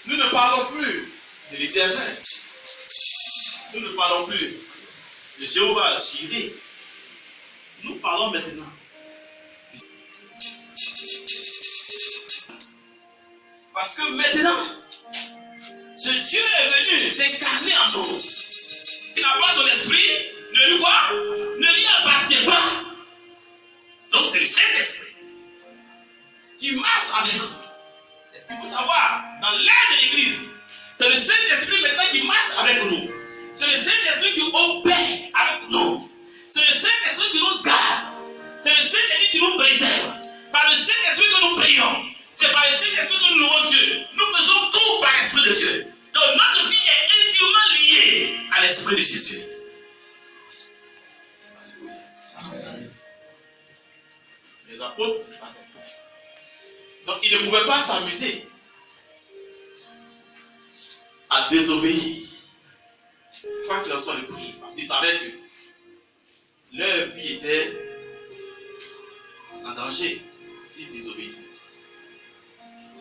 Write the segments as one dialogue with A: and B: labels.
A: Nous ne parlons plus de l'Éternel. Nous ne parlons plus de Jéhovah Jireh. Nous parlons maintenant. Parce que maintenant, ce Dieu est venu s'incarner en nous. Qui n'a pas son esprit, ne lui appartient pas. Donc c'est le Saint-Esprit qui marche avec nous. Est-ce qu'il faut savoir, dans l'air de l'Église, c'est le Saint-Esprit maintenant qui marche avec nous. C'est le Saint-Esprit qui opère avec nous. C'est le Saint-Esprit qui nous garde. C'est le Saint-Esprit qui nous préserve. Par le Saint-Esprit que nous prions. C'est par le Saint-Esprit que nous louons Dieu. Nous faisons tout par l'Esprit de Dieu. Donc notre vie est intimement liée à l'Esprit de Jésus. Amen. Les apôtres savaient. Donc ils ne pouvaient pas s'amuser à désobéir. Quoi qu'il en soit de prier. Parce qu'ils savaient que leur vie était en danger s'ils désobéissaient.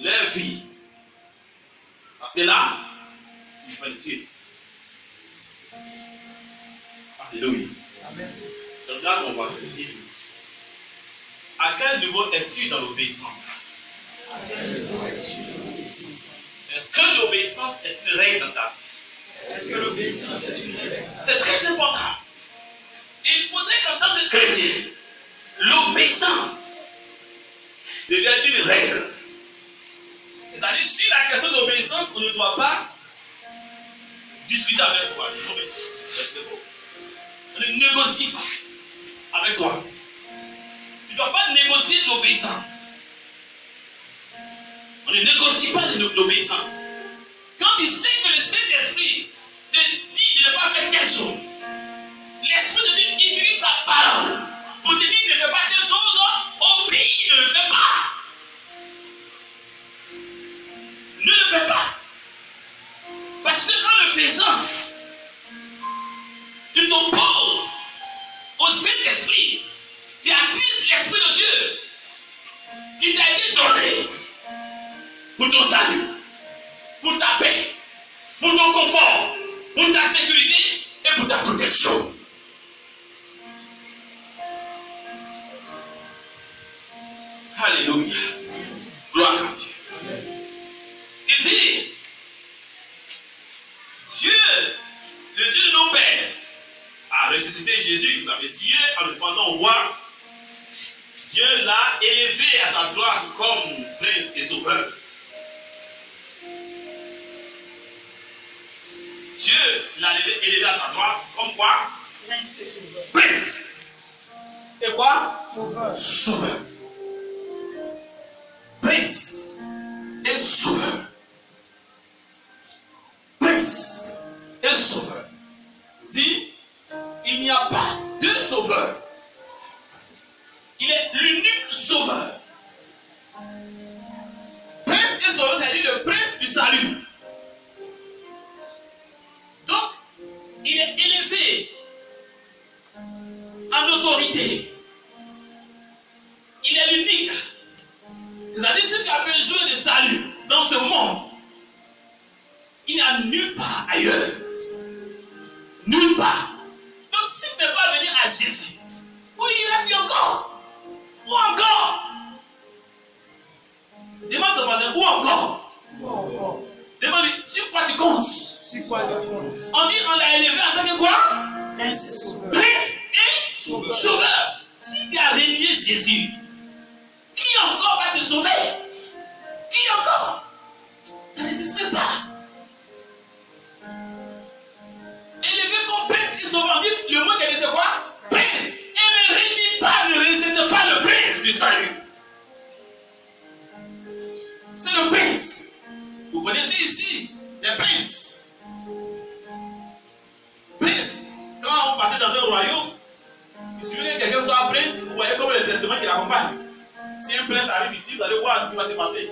A: Leur vie. Parce que là, il faut le tuer. Alléluia. Amen. Donc là, on va se dire, à quel niveau es-tu dans l'obéissance? Est-ce que l'obéissance est une règle dans ta vie? C'est très important. Il faudrait qu'en tant que chrétien, l'obéissance devienne une règle. C'est-à-dire, sur la question d'obéissance, on ne doit pas discuter avec toi. On ne négocie pas avec toi. Tu ne dois pas négocier l'obéissance. On ne négocie pas l'obéissance. Quand tu sais que le Saint-Esprit te dit de ne pas faire telle chose, l'Esprit de Dieu utilise sa parole pour te dire de ne fais pas telle chose, obéis, ne le fais pas. Ne le fais pas. Parce que en le faisant, tu t'opposes au Saint-Esprit. Tu accuses l'Esprit de Dieu qui t'a été donné pour ton salut, pour ta paix, pour ton confort, pour ta sécurité et pour ta protection. Alléluia. Gloire à Dieu. Il dit, Dieu, le Dieu de nos pères, a ressuscité Jésus, vous avez Dieu, en le pendant roi. Dieu l'a élevé à sa droite comme prince et sauveur. Dieu l'a élevé à sa droite comme quoi? Prince et sauveur. Prince. Et quoi? Sauveur. Sauveur. Prince et sauveur. Prince et sauveur. Dit, il n'y a pas de sauveur. Il est l'unique sauveur. Prince et sauveur, c'est-à-dire le prince du salut. Donc, il est élevé en autorité. Il est l'unique. C'est-à-dire, si tu as besoin de salut dans ce monde, il n'y a nulle part ailleurs. Nulle part. Donc, si tu ne peux pas venir à Jésus, où iras-tu encore? Où encore? Demande ton voisin, où encore? Demande-lui, sur quoi tu comptes? On dit, on l'a élevé en tant que quoi? Prince et sauveur. Si tu as renié Jésus, qui encore va te sauver? Qui encore? Ça n'existe même pas. Élevé comme prince et sauveur, dit le mot qu'elle dit c'est quoi? Prince. Et ne renie pas, ne rejette pas le prince du salut. C'est le prince. Vous connaissez ici les princes. Prince. Quand on partait dans un royaume, il suffit que quelqu'un soit prince, vous voyez comme le traitement qui l'accompagne. Si un prince arrive ici, vous allez voir ce qui va se passer.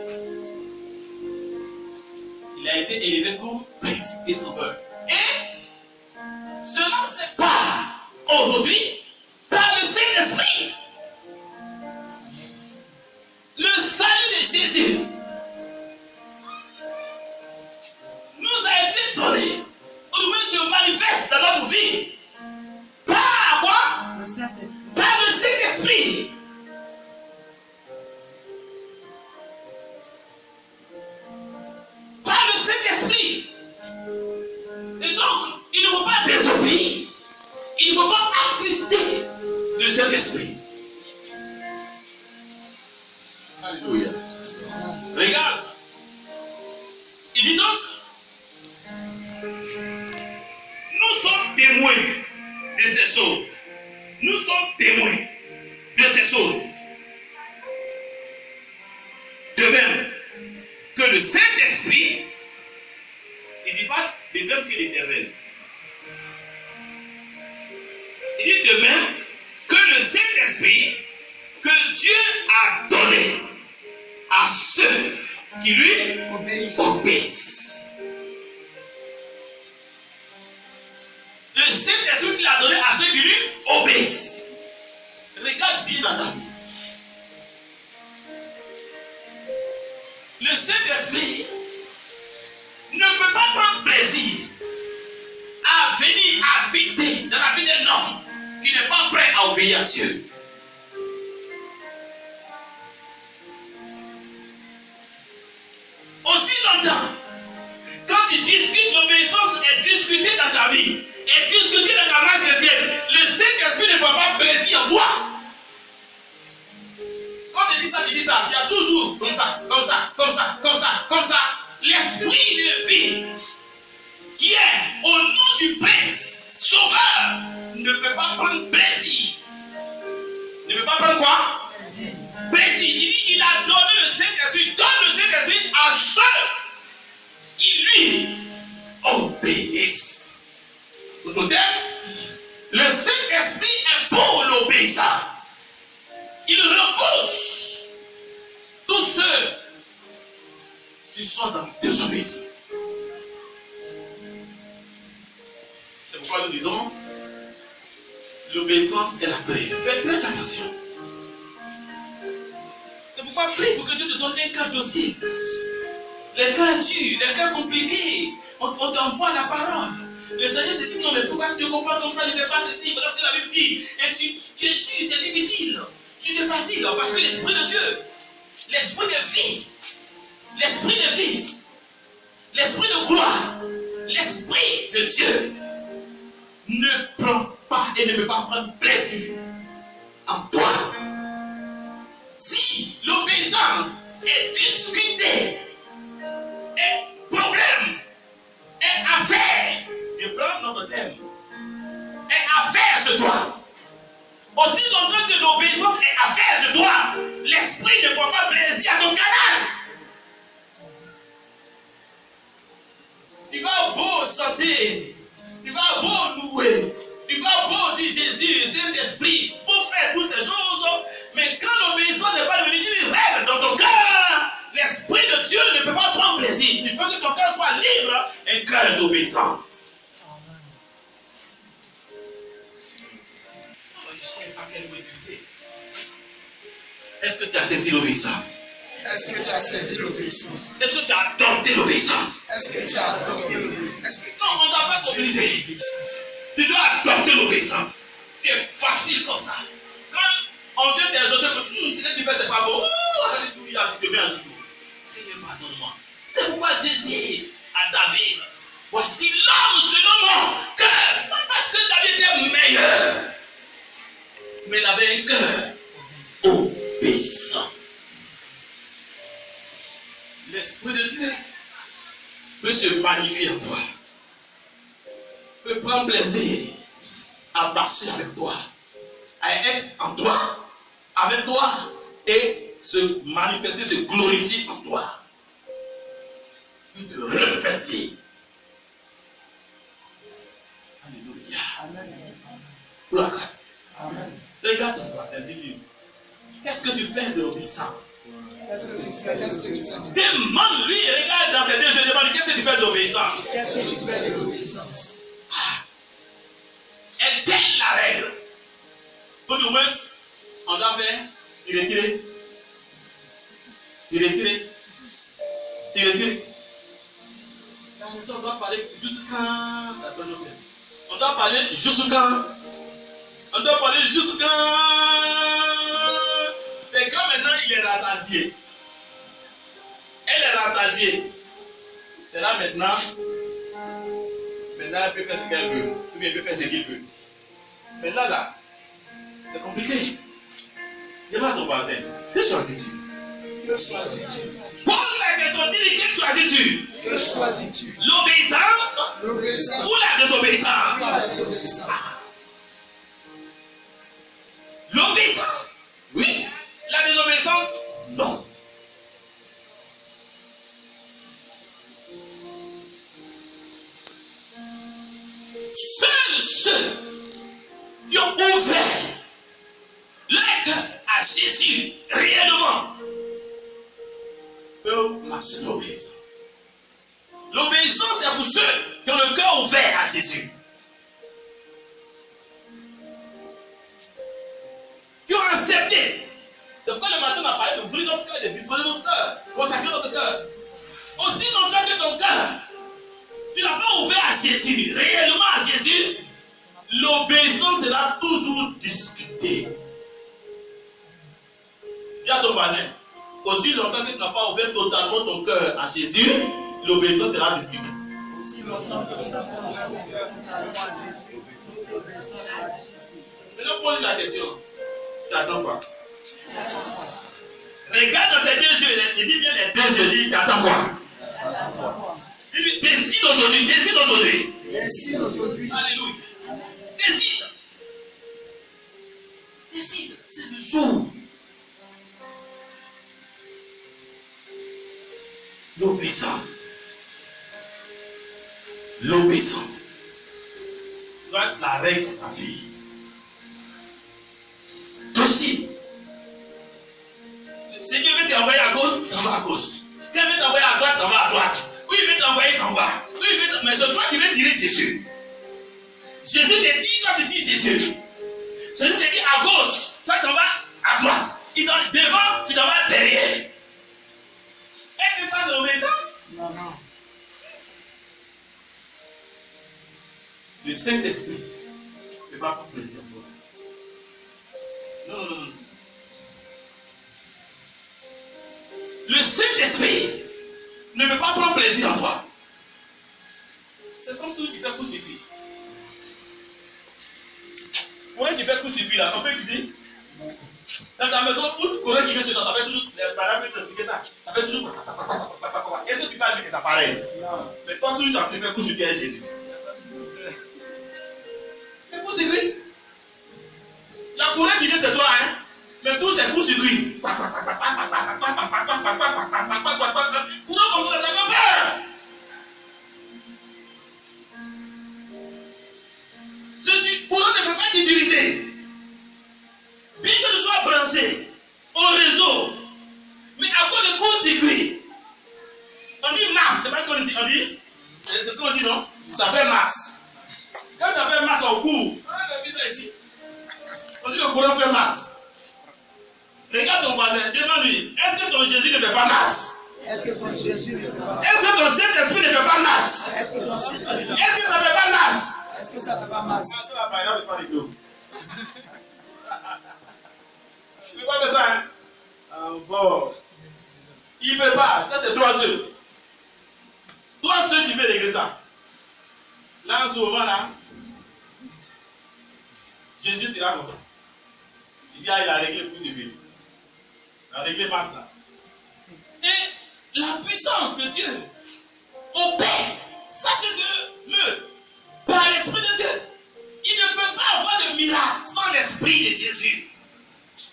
A: Il a été élevé comme prince et sauveur. Et cela se part aujourd'hui par le Saint-Esprit. Le salut de Jésus été donné, au moins se manifeste dans notre vie. Par quoi? Par le Saint-Esprit. Par le Saint-Esprit. Et donc, il ne faut pas désobéir. Il ne faut pas attrister le Saint-Esprit. Alléluia. Regarde. Il dit donc, nous sommes témoins de ces choses. Nous sommes témoins de ces choses. De même que le Saint-Esprit, il ne dit pas de même que l'Éternel. Il dit de même que le Saint-Esprit que Dieu a donné à ceux qui lui obéissent. Le Saint-Esprit qu'il a donné à ceux qui lui obéissent. Regarde bien dans ta vie. Le Saint-Esprit ne peut pas prendre plaisir à venir habiter dans la vie d'un homme qui n'est pas prêt à obéir à Dieu. Aussi longtemps, quand tu discutes, l'obéissance est discutée dans ta vie, est discutée dans ta marche chrétienne, le Saint-Esprit ne prend pas plaisir en toi. Quand tu dis ça, il y a toujours comme ça, comme ça, comme ça, comme ça, comme ça. L'esprit de vie qui est au nom du Prince Sauveur ne peut pas prendre plaisir. Ne peut pas prendre quoi? Plaisir. Il dit qu'il a donné le Saint-Esprit, donne le Saint-Esprit à ceux qui lui obéissent. Autre terme, le Saint-Esprit est pour l'obéissance. Il repousse tous ceux qui sont dans la désobéissance. C'est pourquoi nous disons l'obéissance est la prière. Faites très attention. C'est pourquoi prie pour que Dieu te donne un cœur docile. Les cœurs durs, les cœurs compliqués. On t'envoie la parole. Le Seigneur te dit non, mais pourquoi tu te comportes comme ça, ne fais pas ceci, voilà ce que la Bible dit. Et c'est difficile. Tu te fatigues parce que l'Esprit de Dieu, l'Esprit de vie, l'Esprit de vie, l'Esprit de gloire, l'Esprit de Dieu ne prend pas et ne peut pas prendre plaisir en toi. Si l'obéissance est discutée, est problème, est affaire, je prends notre thème, est affaire sur toi. Aussi longtemps que l'obéissance est affaire sur toi, l'esprit ne prend pas plaisir à ton canal. Tu vas beau chanter, tu vas beau louer, tu vas beau dire Jésus, Saint-Esprit, pour faire toutes ces choses, mais quand l'obéissance n'est pas devenue une règle dans ton cœur, l'Esprit de Dieu ne peut pas prendre plaisir. Il faut que ton cœur soit libre, un cœur d'obéissance. Je sais pas quel mot utiliser. Est-ce que tu as saisi l'obéissance?
B: Est-ce que tu as saisi l'obéissance?
A: Est-ce que tu as adopté l'obéissance?
B: Est-ce que tu as adopté l'obéissance?
A: Non, on ne doit pas s'obliger. Tu dois adopter l'obéissance. C'est facile comme ça. Quand on vient des autres, ce que tu fais, c'est pas bon. Oh, alléluia, tu te mets en genoux. Seigneur, pardonne-moi. C'est pourquoi Dieu dit à David, voici l'homme selon mon cœur. Pas parce que David était meilleur, mais il avait un cœur obéissant. L'Esprit de Dieu peut se magnifier en toi, peut prendre plaisir à marcher avec toi, à être en toi, avec toi, et se manifester, se glorifier en toi. Il te revêtit. Alléluia. Amen. Amen. Regarde ton voisin, dis-lui. Qu'est-ce que tu fais de l'obéissance? Demande-lui, regarde dans ses yeux, je demande, qu'est-ce que tu fais de l'obéissance?
B: Qu'est-ce que tu fais de l'obéissance?
A: Est-elle la règle? Pour nous, on doit faire tirer. On doit parler jusqu'à. On doit parler jusqu'à. On doit parler jusqu'à. C'est quand maintenant il est rassasié. Elle est rassasiée. C'est là maintenant. Maintenant elle peut faire ce qu'elle veut. Ou bien elle peut faire ce qu'il veut. Maintenant là, c'est compliqué. Demande à ton voisin. Que choisis-tu?
B: Que choisis-tu?
A: Pose la question, dis-lui que choisis-tu?
B: Que choisis-tu?
A: L'obéissance
B: L'obéissance
A: ou la désobéissance?
B: ou la désobéissance?
A: L'obéissance, oui. La désobéissance, non. Seuls ceux qui ont ouvert leur cœur à Jésus réellement peuvent marcher l'obéissance. L'obéissance, c'est pour ceux qui ont le cœur ouvert à Jésus. Qui ont accepté. C'est pourquoi le matin on a parlé d'ouvrir notre cœur, de disposer notre cœur, consacrer notre cœur. Aussi longtemps que ton cœur, tu n'as pas ouvert à Jésus, réellement à Jésus, l'obéissance sera toujours discutée. Dis à ton voisin, aussi longtemps que tu n'as pas ouvert totalement ton cœur à Jésus, l'obéissance sera discutée.
B: Aussi longtemps que tu n'as pas ouvert ton cœur totalement à Jésus, l'obéissance sera discutée.
A: Maintenant, pose la question. Tu attends quoi? Regarde dans ses deux yeux, il dit bien les deux yeux, dis, tu attends quoi? Dis-lui, décide aujourd'hui, décide aujourd'hui.
B: Décide aujourd'hui.
A: Alléluia. Décide. Décide, c'est le jour. L'obéissance. L'obéissance doit être la règle de ta vie. Aussi, si Dieu veut t'envoyer à gauche, t'en vas à gauche. Quand il veut t'envoyer à droite, t'en vas à droite. Oui, il veut t'envoyer, t'en vas. Oui, il veut mais c'est toi qui veux tirer Jésus. Jésus te dit, toi tu dis Jésus. Jésus te dit à gauche, toi t'en vas à droite. Il t'en devant, tu t'en vas derrière. Est-ce que ça c'est l'obéissance?
B: Non, non.
A: Le Saint-Esprit ne va pas plaisir pour toi. Non. Le Saint-Esprit ne veut pas prendre plaisir en toi. C'est comme tout, tu fais coup-circuit. Courant qui fait coup-circuit là, on peut utiliser. Dans ta maison, où courant qui vient sur toi, ça fait toujours. Les parents peuvent t'expliquer ça. Ça fait toujours. Est-ce que tu parles avec tes appareils?
B: Non.
A: Mais toi, tout, tu as fait coup-circuit avec Jésus. C'est coup-circuit. La courant qui vient chez toi, hein, mais tout c'est coup-circuit. Courant comme ça, ça fait peur. Ce courant ne peut pas t'utiliser. Bien que tu sois branché au réseau, mais à cause de court-circuit, on dit masse, c'est pas ce qu'on dit, c'est ce qu'on dit, non? Ça fait masse. Quand ça fait masse en cours, on a vu ça ici. On dit le courant fait masse. Regarde ton voisin, demande-lui, est-ce que ton Jésus ne fait pas masse?
B: Est-ce que ton Jésus ne fait pas?
A: Est-ce que ton Saint-Esprit ne fait pas masse?
B: Est-ce que ton Saint-Esprit?
A: Est-ce que ça ne fait pas masse?
B: Est-ce que ça ne fait pas masse?
A: Ça va pas, il ne pas de l'eau. Je ne peux pas faire ça, hein? Bon. Il ne peut pas, ça c'est toi seul. Toi seul, tu peux régler ça. Là, en ce moment là, Jésus sera content. Il dit, ah, il a réglé pour ses vies. Il a réglé masse là. Et la puissance de Dieu opère, sachez-le, par l'Esprit de Dieu. Il ne peut pas avoir de miracle sans l'Esprit de Jésus.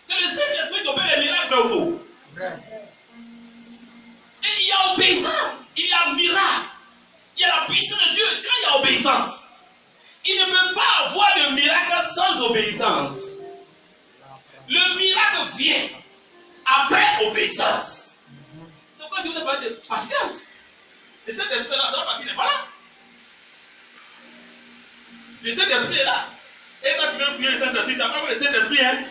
A: C'est le Saint-Esprit qui opère les miracles, vrai ou faux?
B: Vrai.
A: Et il y a obéissance, il y a miracle, il y a la puissance de Dieu. Quand il y a obéissance, il ne peut pas avoir de miracle sans obéissance. Le miracle vient après obéissance. C'est pourquoi tu veux parler de patience. Et cet esprit-là, ça va parce qu'il n'est pas là. Le Saint-Esprit est là. Et quand tu veux fouiller le Saint-Esprit, tu n'as pas vu le Saint-Esprit, hein?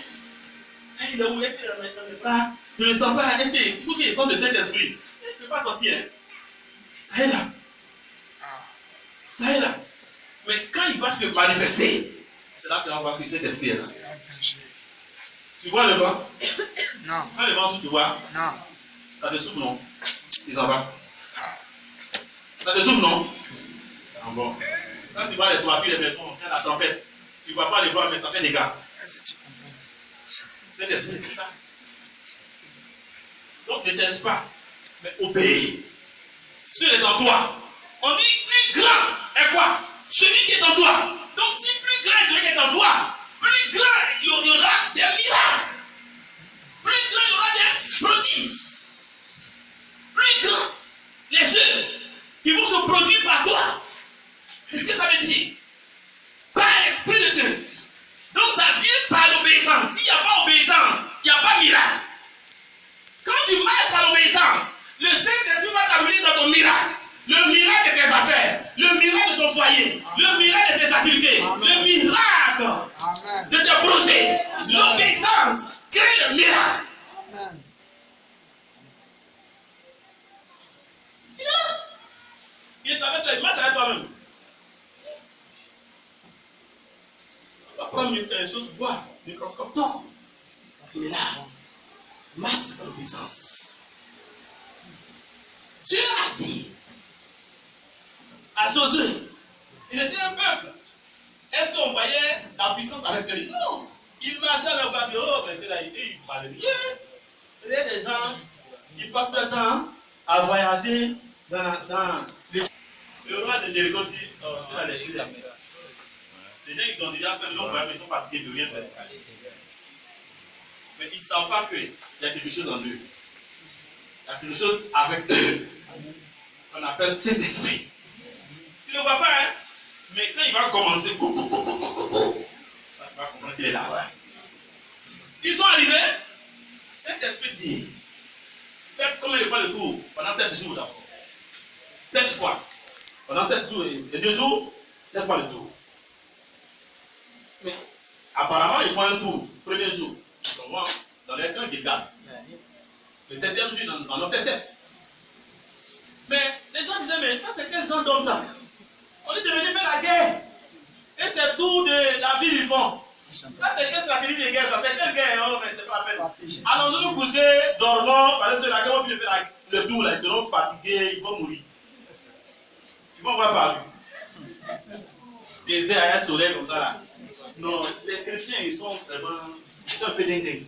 A: Il est où? Est-ce qu'il est dans les bras? Tu ne le sens pas? Il faut qu'il sente le Saint-Esprit. Il ne peut pas sortir. Hein? Ça est là. Ça est là. Mais quand il va se manifester, c'est là que tu vas voir que cet esprit est là. Tu vois le vent?
B: Non.
A: Quand le vent souffle, tu vois?
B: Non.
A: Ça te souffle, non? Il s'en va. Ça te souffle, non? Ah bon. Quand tu vois les toitures, les maisons, quand la tempête, tu ne vois pas les vents, mais ça fait des dégâts. Cet esprit, c'est ça. Donc ne cherche pas, mais obéis. Celui qui est en toi. On dit plus grand est quoi? Celui qui est en toi. Donc si plus grand est celui qui est en toi, plus grand il y aura des miracles. Plus grand il y aura des prodiges. Plus grand les œuvres qui vont se produire par toi. C'est ce que ça veut dire. Par l'Esprit de Dieu. Donc ça vient par l'obéissance. S'il n'y a pas obéissance, il n'y a pas miracle. Quand tu marches par l'obéissance, le Saint-Esprit va t'amener dans ton miracle. Le miracle de tes affaires, le miracle de ton foyer, le miracle de tes activités, le miracle de tes projets. L'obéissance crée le miracle.
B: Amen.
A: Il est avec toi, il marche avec toi-même. On va prendre une chose pour voir, microscope. Non. Il est là. Marche dans l'obéissance. Dieu a dit à Josué, il était un peuple. Est-ce qu'on voyait la puissance avec lui? Non. Il marchait avec la voiture. Oh, mais c'est là, il parlait rien. Il y a des gens, ils passent leur temps à voyager dans les. Le roi de Jéricho dit, oh, c'est là les îles. Les gens, ils ont déjà fait le long voyage, mais ils sont fatigués de rien faire. Mais ils ne savent pas qu'il y a quelque chose en eux. Il y a quelque chose avec eux. On appelle Saint-Esprit. Tu ne le vois pas, hein? Mais quand il va commencer, tu vas comprendre qu'il est là. Ouais. Ils sont arrivés. Saint-Esprit dit, faites combien de fois le tour? Pendant 7 jours d'abord. 7 fois. Pendant 7 jours et 2 jours, 7 fois le tour. Mais apparemment, ils font un tour. Premier jour. On voit dans les camps, ils gardent. Le 7e jour, on en fait 7. Mais les gens disaient, mais ça, c'est quel genre d'homme ça? On est devenu faire la guerre. Et c'est tout de la vie du fond. Ça, c'est quelle stratégie de guerre, ça? C'est quelle guerre? Oh, mais c'est pas la peine. Allons-nous nous coucher, dormons, parce que la guerre, on finit de faire le tour, là, ils seront fatigués, ils vont mourir. Ils vont voir par lui. Désert à un soleil comme ça, là. Non, les chrétiens, ils sont vraiment. Ils sont un peu dingues.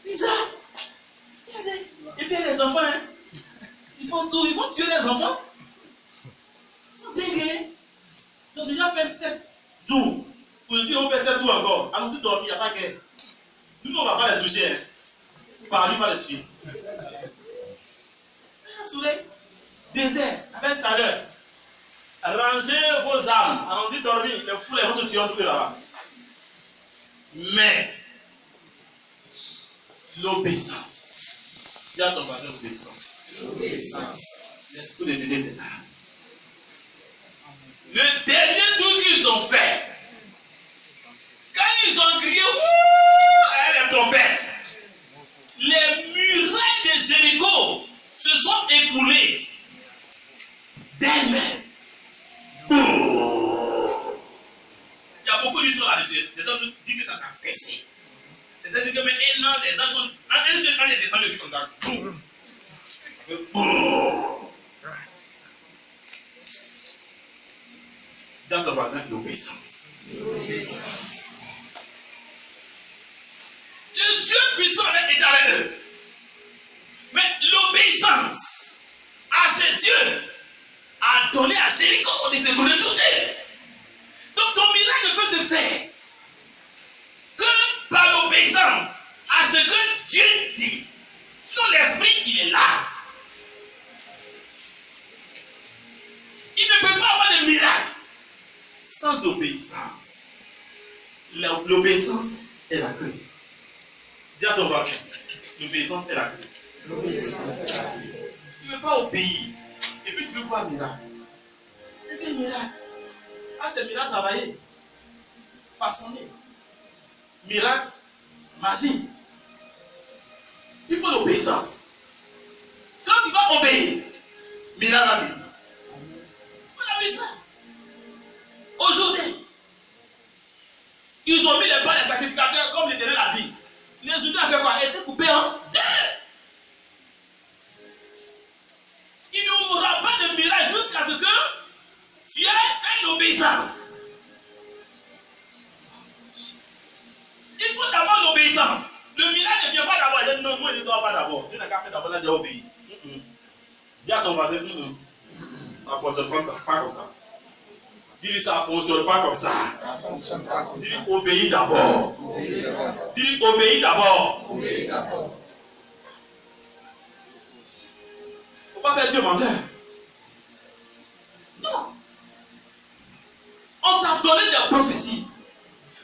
A: Bizarre. Et puis les enfants, hein, ils font tout, ils vont tuer les enfants. Ils sont dingues. Ils ont déjà fait 7 jours. Aujourd'hui, on fait 7 jours encore. Allons-y dormir, il n'y a pas de guerre. Nous, on ne va pas les toucher. Hein. Par lui, on va les tuer. Un soleil, désert, avec chaleur. Rangez vos armes, allons-y dormir, les fous, les vont se tuer en tout là-bas. Mais, l'obéissance. Il y a ton voisin, l'obéissance. L'obéissance. L'esprit de Dieu était là. Le dernier truc qu'ils ont fait, quand ils ont crié, wouh, les trompettes, les murailles de Jéricho se sont écoulées d'elles-mêmes. Il y a beaucoup d'histoires là-dessus. C'est donc dit que ça s'est baissé. C'est-à-dire que maintenant, les gens sont. Un seul quand ils descendent dessus comme ça. Dans ton voisin, l'obéissance. Le Dieu puissant est avec eux. Mais l'obéissance à ce Dieu a donné à Jéricho de se toucher. Donc ton miracle ne peut se faire que par l'obéissance à ce que Dieu dit. Sinon l'esprit, il est là. Il ne peut pas avoir de miracle sans obéissance. L'obéissance est la clé. Dis à ton voisin, l'obéissance est la clé. Tu ne veux pas obéir. Et puis tu veux voir un miracle. C'est quel miracle? Ah, c'est miracle travaillé. Façonné. Miracle, magie. Il faut l'obéissance. Quand tu vas obéir, miracle va venir. vu ça. Aujourd'hui, ils ont mis les pas des sacrificateurs comme l'Éternel a dit. Les Judas ont fait quoi? Ils étaient coupés en deux. Il n'y aura pas de miracle jusqu'à ce que Dieu fasse l'obéissance. Il faut d'abord l'obéissance. Le miracle ne vient pas d'abord. Il dit non, moi je ne dois pas d'abord. Dieu n'a qu'à faire d'abord, là j'ai obéi. Dis à ton voisin, ça ne fonctionne comme ça, pas comme ça. Dis-lui, ça ne fonctionne pas comme ça. Dis-lui, obéis d'abord. Dis-lui, obéis d'abord. Il ne faut pas faire Dieu menteur. Non. On t'a donné des prophéties.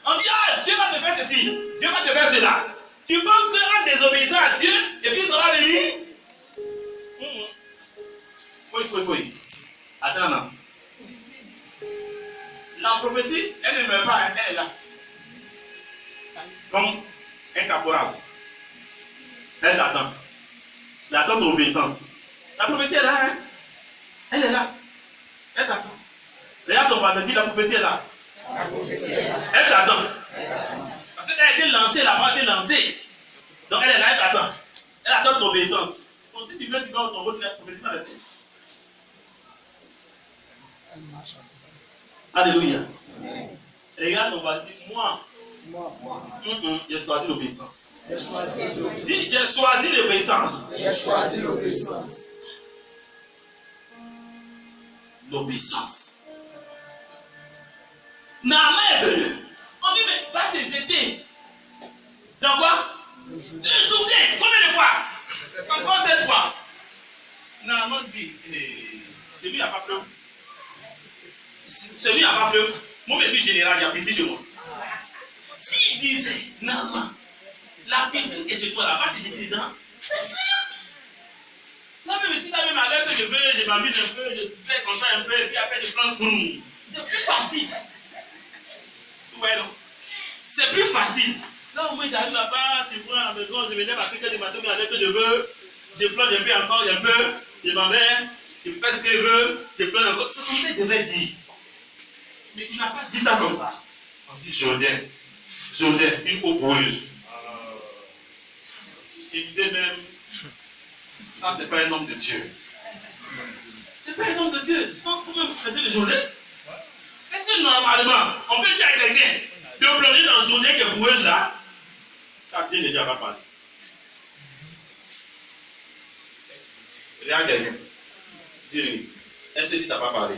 A: On dit, ah, Dieu va te faire ceci, Dieu va te faire cela. Tu penses qu'en désobéissant à Dieu, et puis ça va venir? Oui. Attends, non. La prophétie, elle ne meurt pas, elle est là. Comme un caporal. Elle attend. Elle attend l'obéissance. La prophétie est là, hein? Elle est là. Elle t'attend. Regarde ton voisin, dit la prophétie est là. La prophétie est là. Elle t'attend. Parce qu'elle a été lancée, la voix a été lancée. Donc elle est là, elle t'attend. Elle attend l'obéissance. Donc si tu veux, tu vas ton rôle de la prophétie dans la tête. Alléluia. Regarde, on va dire, moi, j'ai choisi l'obéissance. Dis, j'ai choisi l'obéissance.
B: J'ai choisi l'obéissance.
A: L'obéissance. Naaman est venu. On dit, mais va te jeter. Dans quoi? Le Jourdain. Combien de fois? Encore 7 fois. Naaman dit, celui n'a pas fleuve. Celui n'a pas fleuve. Moi, je suis général, il y a piscine chez moi. S'il disait, Naaman, la piscine est chez toi, là, va te jeter dedans. C'est ça. Là, même si tu as même à l'heure que je veux, je m'amuse un peu, je fais comme ça un peu, et puis après je prends le. C'est plus facile. Ouais, non? C'est plus facile. Là, moi, j'arrive là-bas, je prends à la maison, je me lève à 5 h du matin, mais à l'heure que je veux, je plonge un peu encore, un peu, je m'en vais, je fais ce que je veux, je plonge encore. C'est comme ça qu'il devait dire. Mais il n'a pas dit ça comme ça. On dit Jourdain, une eau boueuse. Il disait même, ça, c'est pas un homme de Dieu. C'est pas un homme de Dieu. Comment vous faisiez le Jourdain? Est-ce que normalement, on peut dire à quelqu'un de plonger dans le Jourdain qui est boueuse là? Ça, Dieu ne lui a pas parlé. Regarde quelqu'un. Dis-lui, est-ce que tu n'as pas parlé?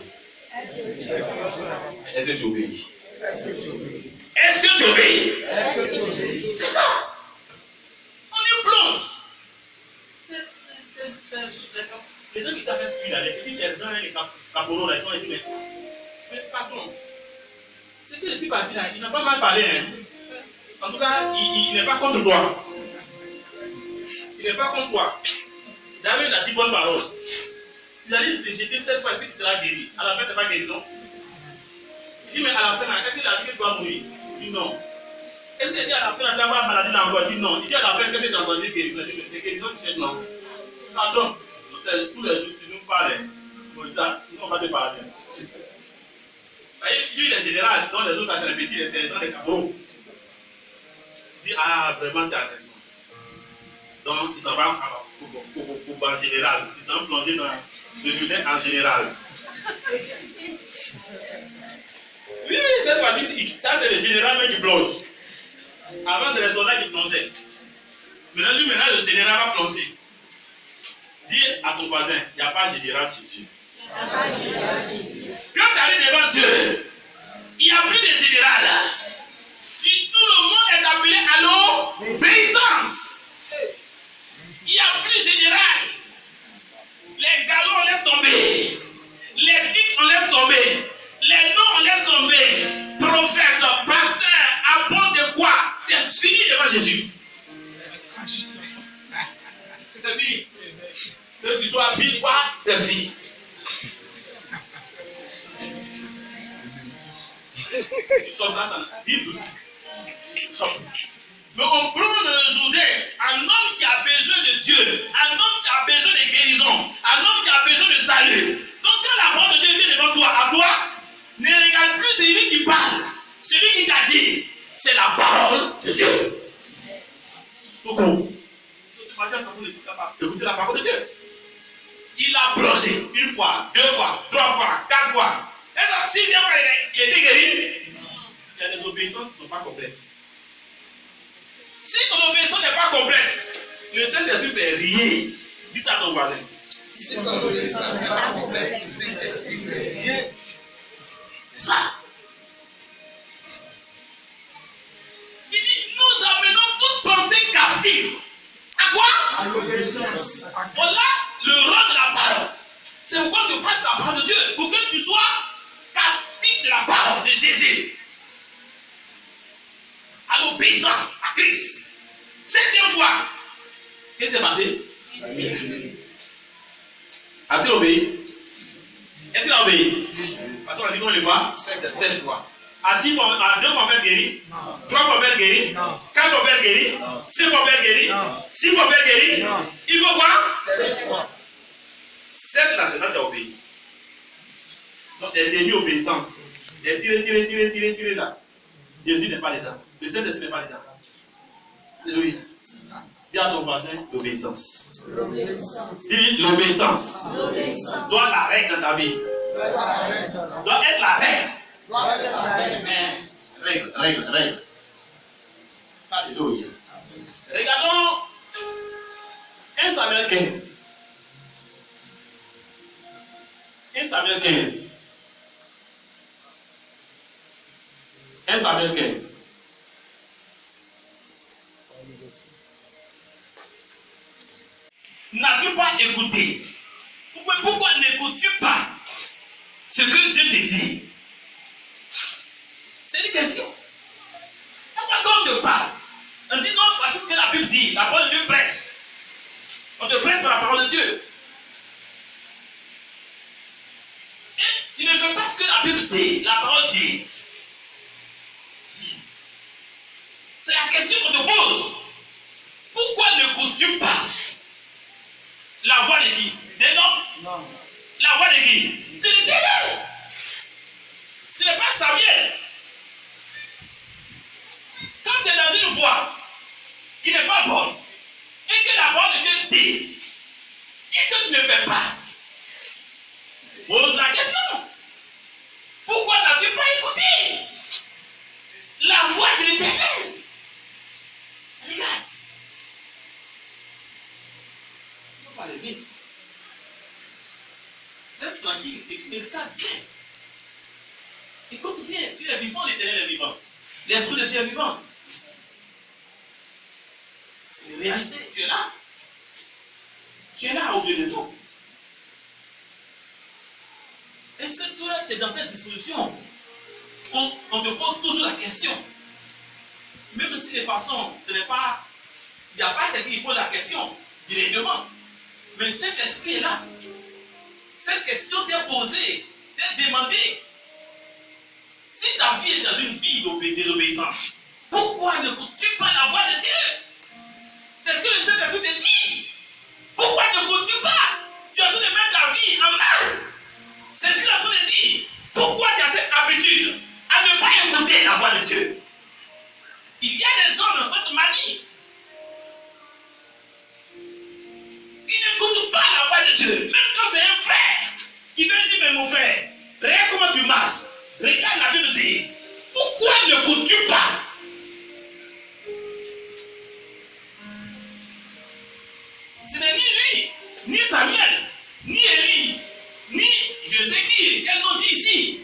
A: Est-ce que tu obéis? Est-ce que tu obéis? C'est ça. On y plonge. Les gens qui t'avaient pris là, les petits sergents et les caporaux là, ils ont dit, mais patron, ce que le type a dit là, il n'a pas mal parlé. Hein. En tout cas, il n'est pas contre toi. Il n'est pas contre toi. D'ailleurs, il a dit bonne parole. Il a dit, j'étais 7 fois et puis tu seras guéri. À la fin, ce n'est pas guérison. Il dit, mais à la fin, est-ce qu'il a dit que tu vas mourir? Il dit non. Est-ce qu'il a dit à la fin, tu vas avoir maladie dans le corps? Il dit non. Il dit à la fin, qu'est-ce que tu as entendu guérison? Il dit, mais c'est guérison que tu cherches, non? Pardon, tous les jours, tu nous parles. Nous, on va te parler. Lui, il est général, donc les autres, à répéter, les gens des capots. Il dit, ah, vraiment, tu as raison. Donc, il s'en va en général. Ils sont plongés dans le Jourdain en général. Oui, cette fois-ci, ça c'est le général même qui plonge. Avant, c'est les soldats qui plongeaient. Maintenant, le général va plonger. Dis à ton voisin, il n'y a pas général chez Dieu. Quand tu arrives devant Dieu, il n'y a plus de général. Si tout le monde est appelé à l'obéissance, il n'y a plus de général. Les galons, on laisse tomber. Les titres, on laisse tomber. Les noms, on laisse tomber. Prophète, pasteur, apôtre de quoi? C'est fini devant Jésus. C'est fini. Que tu sois fille, quoi? C'est fini. Nous sommes dans la Bible. Mais on prend le Jourdain, un homme qui a besoin de Dieu, un homme qui a besoin de guérison, un homme qui a besoin de salut. Donc quand la parole de Dieu vient devant toi, à une fois, 2 fois, 3 fois, 4 fois. Et donc, 6e fois, il était guéri. Il y a des obéissances qui ne sont pas complètes. Si ton obéissance n'est pas complète, le Saint-Esprit fait rien. Dis ça à ton voisin.
B: Si ton obéissance n'est pas complète, le Saint-Esprit fait rien.
A: C'est ça. Il dit, nous amenons toute pensée captive. À quoi?
B: À l'obéissance.
A: Voilà le rôle de la parole. C'est pourquoi tu prêches la parole de Dieu. Pour que tu sois captif de la parole de Jésus. À l'obéissance à Christ. 7e fois. Qu'est-ce qui s'est passé? A-t-il obéi? Est-ce qu'il a obéi? Parce qu'on a dit combien de fois? 7 fois. À 2 fois faire guéri? 3 fois faire guéri? 4 fois faire guéri? 5 fois faire guéri? 6 fois faire guéri? Il faut quoi?
B: 7 fois.
A: 7 là, c'est là que tu as obéi. Donc, elle est obéissance. Elle tire là. Jésus n'est pas dedans. Le Saint-Esprit n'est pas dedans. Alléluia. Dis à ton voisin l'obéissance. Dis l'obéissance. Doit être la règle dans ta vie. Doit être la règle. Règle. Alléluia. Regardons 1 Samuel 15. 1 Samuel 15. 1 Samuel 15. N'as-tu pas écouté? Pourquoi n'écoutes-tu pas ce que Dieu te dit? C'est une question. Pourquoi quand on te parle, on dit non, voici ce que la Bible dit. La parole de Dieu prêche. On te prêche par la parole de Dieu. Et tu ne fais pas ce que la Bible dit, la parole dit. C'est la question qu'on te pose. Pourquoi n'écoutes-tu pas la voix de qui? Des hommes?
B: Non.
A: La voix de qui? De l'Éternel. Ce n'est pas Samuel. Quand tu es dans une voie qui n'est pas bonne, et que la parole de Dieu dit, et que tu ne fais pas, pose la question. Pourquoi n'as-tu pas écouté la voix de l'Éternel? Regarde. Il ne faut pas aller vite. Reste tranquille et regarde bien. Écoute bien, tu es vivant, l'Éternel est vivant. L'Esprit de Dieu est vivant. C'est une réalité, tu es là. Tu es là au milieu de nous. Est-ce que toi, tu es dans cette disposition? On te pose toujours la question. Même si de façon, ce n'est pas, il n'y a pas quelqu'un qui pose la question directement. Mais le Saint-Esprit est là. Cette question t'est posée, t'est demandée. Si ta vie est dans une vie désobéissante, pourquoi n'écoutes-tu pas la voix de Dieu? C'est ce que le Saint-Esprit te dit. Pourquoi n'écoutes-tu pas? Tu es en train de mettre ta vie en mal. C'est ce qu'il est en train de dire. Pourquoi tu as cette habitude à ne pas écouter la voix de Dieu? Il y a des gens dans cette manie qui n'écoutent pas la voix de Dieu. Même quand c'est un frère qui vient dire, mais mon frère, regarde comment tu marches. Regarde la Bible dit. Pourquoi n'écoutes-tu pas? Ce n'est ni lui, ni Samuel, ni Élie, ni je sais qui, quel nom dit ici.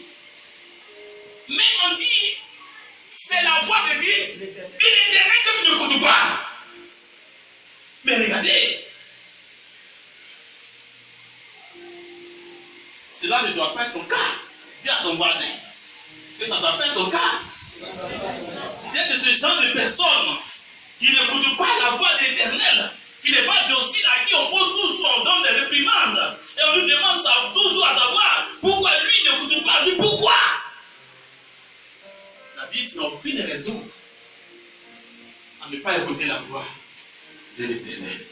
A: Mais on dit, c'est la voix de qui? De l'Éternel que tu n'écoutes pas. Mais regardez, cela ne doit pas être ton cas. Dis à ton voisin que ça doit faire ton cas. Il y a de ce genre de personnes qui n'écoutent pas la voix de l'Éternel, qui n'est pas docile, à qui on pose toujours, on donne des réprimandes, et on lui demande toujours à savoir pourquoi lui n'écoute pas, lui pourquoi. On a dit, tu n'as aucune raison à ne pas écouter la voix de l'Éternel.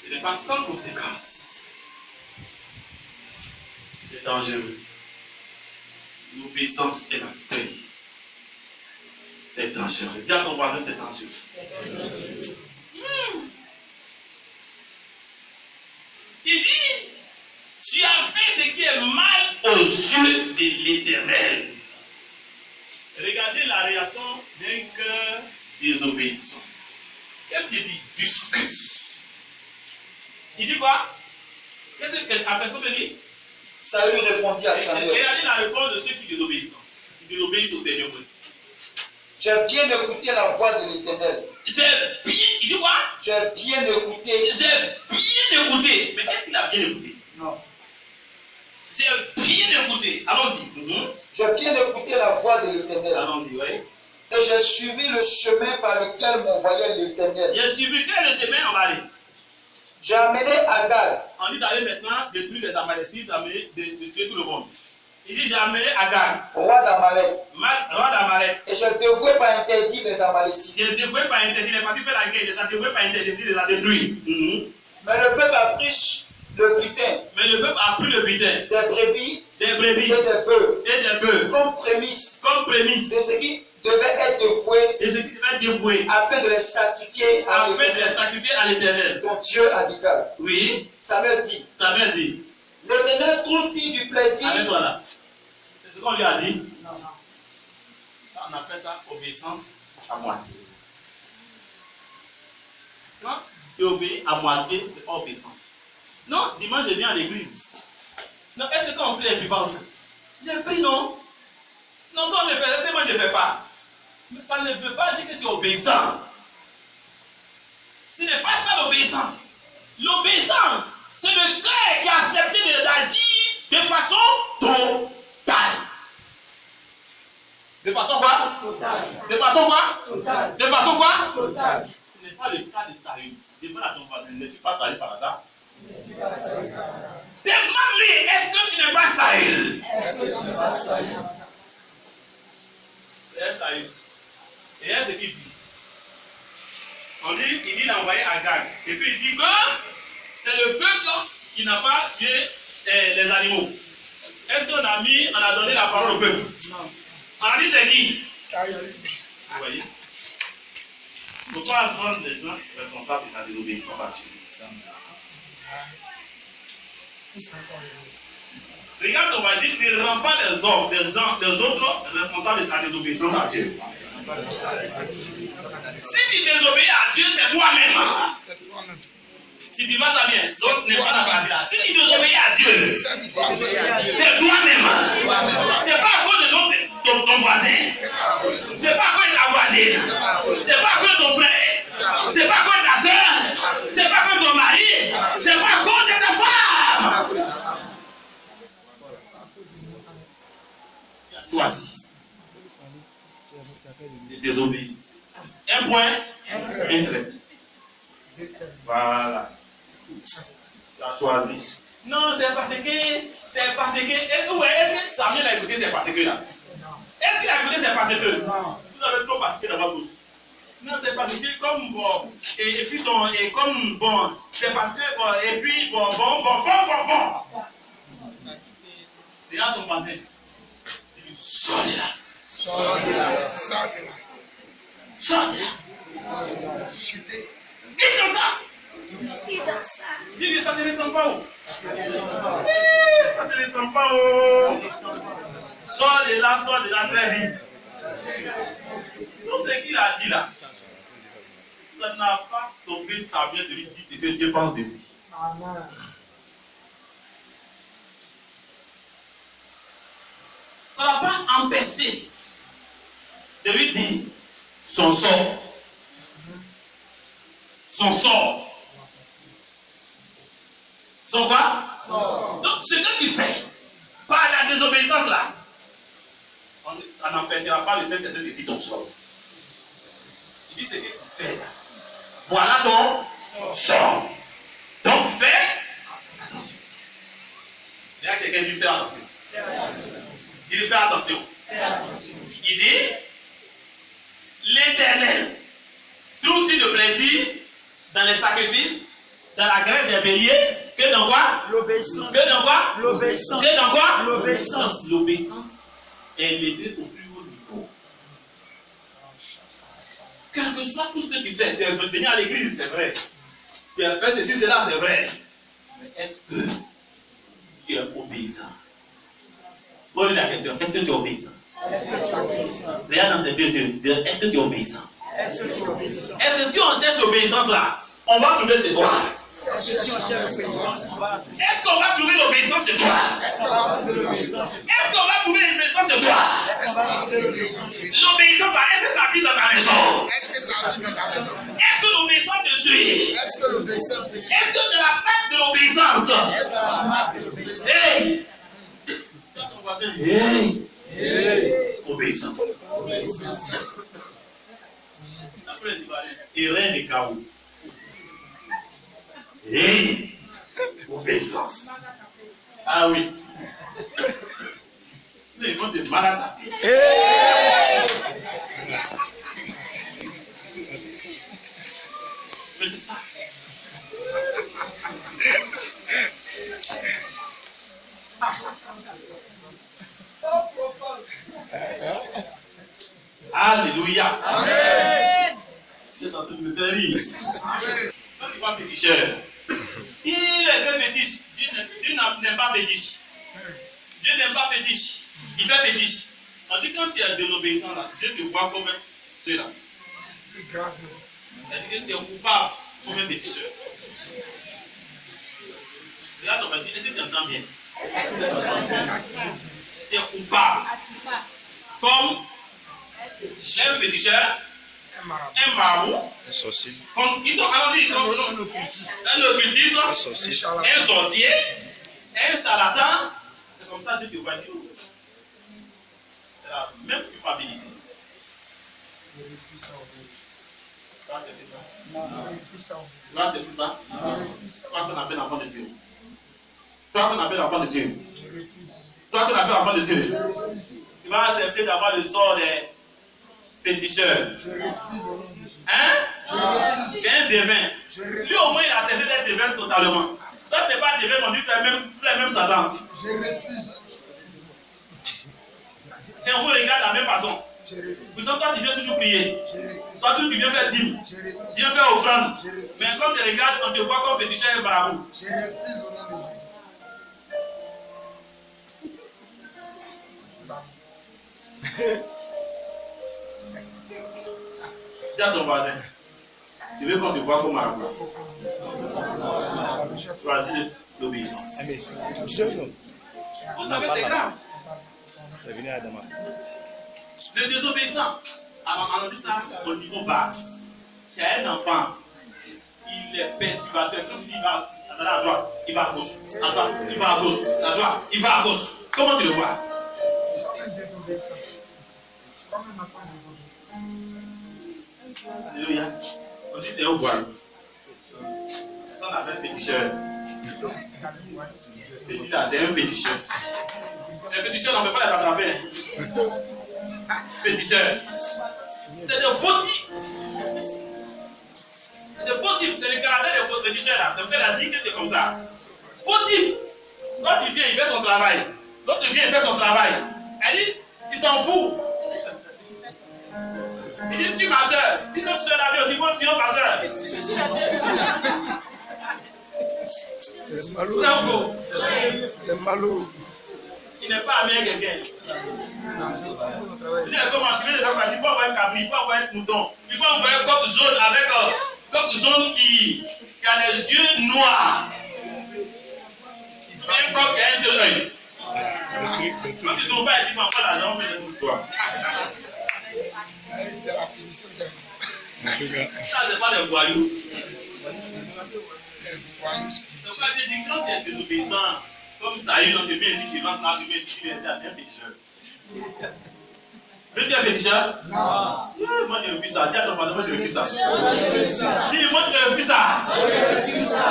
A: Ce n'est pas sans conséquence. C'est dangereux. L'obéissance est la paix. C'est dangereux. Dis à ton voisin, c'est dangereux. Il dit, yeux de l'Éternel. Regardez la réaction d'un cœur désobéissant. Qu'est-ce qu'il dit? Discret. Il dit quoi? Qu'est-ce que la personne veut dire?
C: Saül répondit à Samuel.
A: Regardez la réponse de ceux qui désobéissent. Qui désobéissent au Seigneur.
C: J'ai bien écouté la voix de l'Éternel.
A: Il dit quoi?
C: J'ai bien écouté.
A: J'ai bien écouté. Mais est-ce qu'il a bien écouté?
C: Non.
A: C'est bien écouté. Allons-y.
C: J'ai bien écouté la voix de l'Éternel.
A: Allons-y, oui.
C: Et j'ai suivi le chemin par lequel m'envoyait l'Éternel.
A: J'ai suivi quel chemin on va aller?
C: J'ai amené Agag.
A: On dit d'aller maintenant détruire les Amalécites, de tuer tout le monde. Il dit j'ai amené Agag,
C: Roi d'Amalek.
A: roi d'Amalek.
C: Et j'ai dévoué par interdit les Amalécites.
A: J'ai dévoué par interdit, les partis fait la guerre, il les a dévoués par interdit, il les a détruits.
C: Mais le peuple a pris le butin.
A: Mais le peuple a pris le butin,
C: Des brebis.
A: des brebis
C: Et des bœufs.
A: et des bœufs,
C: Comme prémisse.
A: comme prémisse,
C: De ce qui devait être dévoué.
A: et ce qui devait être dévoué,
C: Afin de les sacrifier à
A: afin de les
C: l'Éternel.
A: sacrifier à l'Éternel.
C: Ton Dieu habita.
A: Oui,
C: Samuel dit.
A: Samuel dit,
C: L'Éternel trouve-t-il du plaisir?
A: arrête-toi là. C'est ce qu'on lui a dit. On appelle ça obéissance à moitié. Non, tu obéis à moitié, c'est pas obéissance. Non, dimanche je viens à l'église. Non, est-ce qu'on prie et puis pas aussi? J'ai pris, non? Non, quand on le fait, c'est moi je ne fais pas. Mais ça ne veut pas dire que tu es obéissant. Ce n'est pas ça l'obéissance. L'obéissance, c'est le cœur qui a accepté d'agir de façon totale. De façon quoi?
B: Total.
A: De façon quoi?
B: Total.
A: De façon quoi?
B: Total.
A: Ce n'est pas le cas de Saül. Demande à ton voisin, ne suis pas Saül par hasard. Demande-lui, est-ce que tu n'es pas Saül? C'est Saül. Et est-ce qu'il dit? On dit, il a envoyé Agag. Et puis il dit que c'est le peuple qui n'a pas tué les animaux. Est-ce qu'on a donné la parole au peuple?
B: Non.
A: On a dit c'est qui?
B: Saül.
A: Vous voyez? Il ne faut pas prendre les gens responsables de la désobéissance à Dieu. Regarde, on va dire, ne rend pas les hommes, les autres responsables de la désobéissance à Dieu. Si tu désobéis à Dieu, c'est toi-même. Si tu vas ça bien, l'autre n'est pas dans la vie là. Si tu désobéis à Dieu, c'est toi-même. C'est pas à cause de ton voisin. C'est pas à cause de ta voisine. C'est pas à cause de ton frère. C'est pas à cause de ta soeur. C'est pas à cause de ton mari. C'est pas à cause de ta femme. Choisis. Désobéir. Un point, un trait. Voilà. Tu as choisi. Non, c'est parce que. Est-ce que Samuel a écouté, c'est parce que là? Est-ce qu'il a écouté, c'est parce que?
B: Non.
A: Vous avez trop parce que dans votre bouche. Non, c'est parce que comme bon. Et puis bon, et comme bon. C'est parce que bon. Et puis bon. Regarde ton voisin. Tu lui sors de là. Sors de là. Dis comme ça. Dis que ça ne descend pas où? Ça ne descend pas où? Sors de là très vite. Donc ce qu'il a dit là, ça n'a pas stoppé Samuel de lui dire ce que Dieu pense de lui.
B: Amen.
A: Ça ne va pas empêcher de lui dire son sort. Son sort. Son quoi? Donc ce que tu fais par la désobéissance là, on n'empêchera pas le Saint-Esprit de dire ton sort. Il dit ce que tu fais là. Voilà ton sort. Donc fais attention. Il y a quelqu'un qui fait attention. Il fait attention. Il dit l'Éternel trouve-t-il de plaisir dans les sacrifices, dans la graisse des béliers, que dans quoi?
B: L'obéissance.
A: Que dans quoi?
B: L'obéissance.
A: Que dans quoi?
B: L'obéissance.
A: L'obéissance est l'aider au plus haut niveau. Quel que soit tout ce que tu fais, tu es venu à l'église, c'est vrai. Tu as fait ceci, cela, c'est vrai. Mais est-ce que tu es obéissant? Pose la question, est-ce que tu es obéissant? Regarde dans ses deux yeux, est-ce que tu es obéissant? Est-ce que si on cherche l'obéissance là, on va trouver chez toi? Est-ce qu'on va trouver l'obéissance chez toi? Est-ce qu'on va trouver l'obéissance chez toi? L'obéissance là, est-ce que ça habite dans ta maison? Est-ce que l'obéissance te suit? Est-ce que tu as la marque de l'obéissance? Hey! Hey! Obéissance. Et rien n'est chaos. Hey! Obéissance. Ah oui. Ils vont te malades. Mais c'est ça. Alléluia. Amen. C'est en train de me faire rire. Quand tu vois féticheur, il est fait fétiche. Dieu n'aime pas fétiche. Dieu n'aime pas fétiche. Il fait fétiche. On dit quand tu es désobéissant là, Dieu te voit comme ceux-là. C'est grave. C'est-à-dire que tu es coupable comme un féticheur. Regarde, on va dire, est-ce que tu entends bien? C'est coupable. Comme un féticheur, un marabout, un sorcier, un occultiste, un sorcier, un charlatan. C'est comme ça que Dieu te voit dire. C'est la même culpabilité. Là, c'est plus ça. Là, c'est plus ça. Toi qu'on appelle enfant de Dieu. Toi qu'on appelle enfant de Dieu. Toi qu'on appelle enfant de Dieu. Tu vas accepter d'avoir le sort des féticheurs. Hein? Un devin. Lui au moins il a accepté d'être devin totalement. Toi tu n'es pas devin, on dit que tu as même sentence. Et on vous regarde de la même façon. Pourtant toi tu viens toujours prier. Toi tu viens faire dîme. Tu viens faire offrande. Mais quand tu regardes, on te voit comme féticheur et marabout. Dis à ton voisin, tu veux qu'on te voit comme marabout. Choisis l'obéissance. Vous savez, c'est grave. Le désobéissant, alors on dit ça au niveau bas. C'est un enfant, il est perturbateur. Quand il dit il va à droite, il va à gauche, à droite, il va à gauche, à droite, il va à gauche. Comment tu le vois? Alléluia. On dit c'est un voile. Ça on appelle féticheur. C'est un féticheur. Les féticheurs, on ne peut pas les attraper. Féticheur. C'est des faux types. C'est des faux types. C'est le caractère des faux féticheurs là. Donc elle a dit que c'est comme ça. Faux type. Quand il vient, il fait son travail. L'autre vient, il fait son travail. Elle dit, il s'en fout. Il dit, tu ma soeur. Si notre soeur l'a vu aussi, moi, tu es ma soeur.
B: C'est malou.
A: C'est faux.
B: C'est malou.
A: Il n'est pas américain quelqu'un. Il est comme il faut avoir un cabri, il faut avoir un mouton. Il faut avoir un coq jaune avec un coq jaune qui a les yeux noirs. Un coq qui a un seul œil. Quand tu ne trouves pas, il dit, moi, l'argent, on fait des pour toi.
B: C'est la punition.
A: Ça, c'est pas des voyous.
B: Les voyous.
A: Donc, quand tu dis, quand tu es désobéissant, comme ça, il te met ici, tu rentres là, tu mets ici, tu es un féticheur. Tu es un féticheur? Non. Moi, je refuse ça. Dis à ton patron, moi, je refuse ça. Dis-moi, tu refuses ça.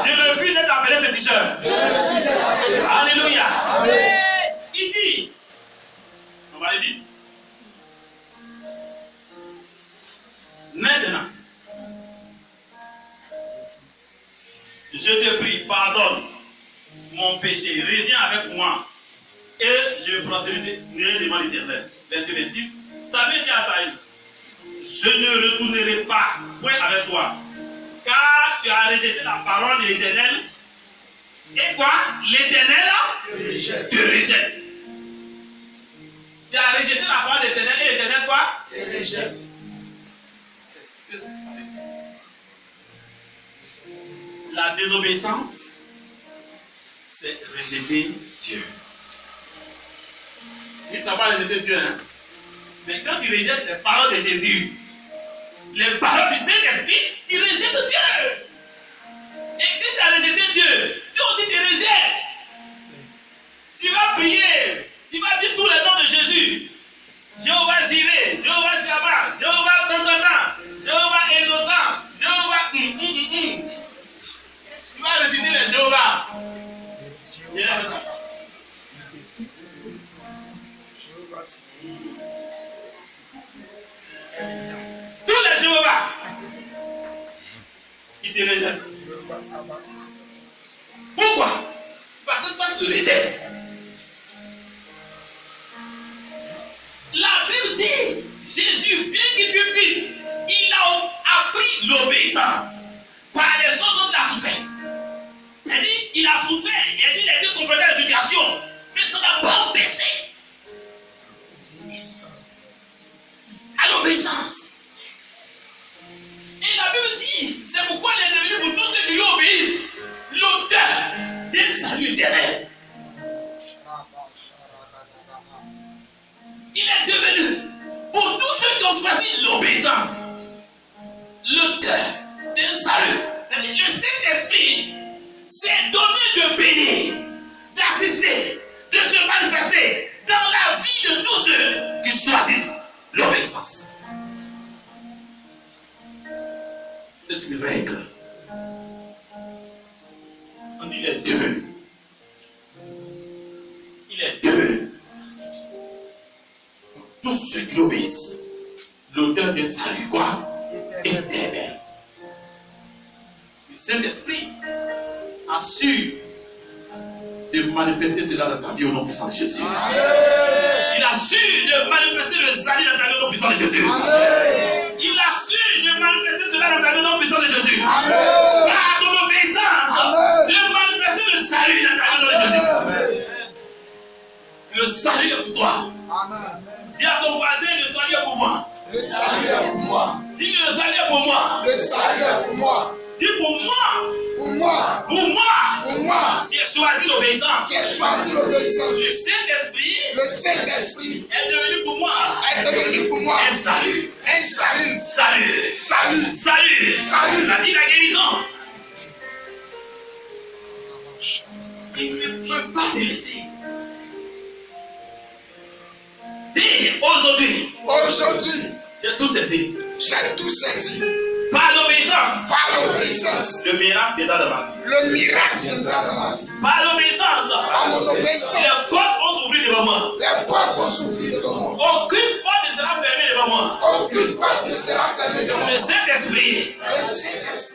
A: Je refuse d'être appelé féticheur. Alléluia. Il dit, on va aller vite. Maintenant, je te prie, pardonne mon péché, reviens avec moi et je procéderai devant l'Éternel. Verset 26, ça veut dire à Saïd, je ne retournerai pas point avec toi, car tu as rejeté la parole de l'Éternel. Et quoi? L'Éternel te rejette. rejeté la parole de l'Éternel et l'Éternel quoi?
B: Et rejette.
A: C'est ce que ça veut dire. La désobéissance, c'est rejeter Dieu. Il ne t'a pas rejeté Dieu, hein? Mais quand tu rejettes les paroles de Jésus, les paroles du Saint-Esprit, tu rejettes Dieu. Et quand tu as rejeté Dieu, tu aussi te rejettes. Tu vas prier, tu vas dire tous les noms de Jésus. Jéhovah Jireh, Jéhovah Shammah, Jéhovah Tantana, Jéhovah Elotan, Jéhovah Tu vas réciter les Jéhovah. Tous les Jéhovah. Ils te rejettent. Pourquoi? Parce que toi tu te rejettes. La Bible dit, Jésus, bien qu'il fût fils, il a appris l'obéissance par les choses dont il a souffert. Il dit, il a souffert, il dit, il a été confronté à la situation, mais ça n'a pas empêché à l'obéissance. Et la Bible dit, c'est pourquoi il est devenu pour tous ceux qui lui obéissent l'auteur des saluts éternels. Il est devenu, pour tous ceux qui ont choisi l'obéissance, l'auteur d'un salut. Le Saint-Esprit s'est donné de bénir, d'assister, de se manifester dans la vie de tous ceux qui choisissent l'obéissance. C'est une règle. On dit il est devenu. Il est devenu. Tous ceux qui obéissent, l'auteur d'un salut, quoi? Éternel. Le Saint-Esprit a su de manifester cela dans ta vie au nom puissant de Jésus. Il a su de manifester le salut dans ta vie au nom puissant de Jésus. Il a su de manifester cela dans ta vie au nom puissant de Jésus. Par ton obéissance, de manifester le salut dans ta vie au nom de Jésus. Le salut est pour toi. Dis à ton voisin, le salut est pour moi.
C: Le salut est pour moi.
A: Dis le salut est pour moi.
C: Le salut est pour moi.
A: Dis pour moi.
C: Pour moi.
A: Pour moi.
C: Pour moi.
A: Qui ai choisi l'obéissance.
C: Qui ai choisi l'obéissance.
A: Le Saint-Esprit.
C: Le Saint-Esprit
A: est devenu pour moi.
C: Est devenu pour moi.
A: Un salut.
C: Un salut.
A: Salut.
C: Salut.
A: Salut.
C: Salut.
A: La vie, la guérison. Il ne peut pas te laisser. Dis aujourd'hui.
C: Aujourd'hui.
A: J'ai tout saisi.
C: J'ai tout saisi.
A: Par l'obéissance.
C: Par l'obéissance.
A: Le miracle viendra dans ma vie.
C: Le miracle viendra dans ma vie.
A: Par l'obéissance.
C: Par mon obéissance.
A: Les portes vont s'ouvrir devant moi.
C: Les portes vont s'ouvrir devant moi.
A: Aucune porte ne sera fermée devant moi.
C: Aucune porte ne sera fermée devant moi.
A: Le Saint-Esprit
C: Le Saint-Esprit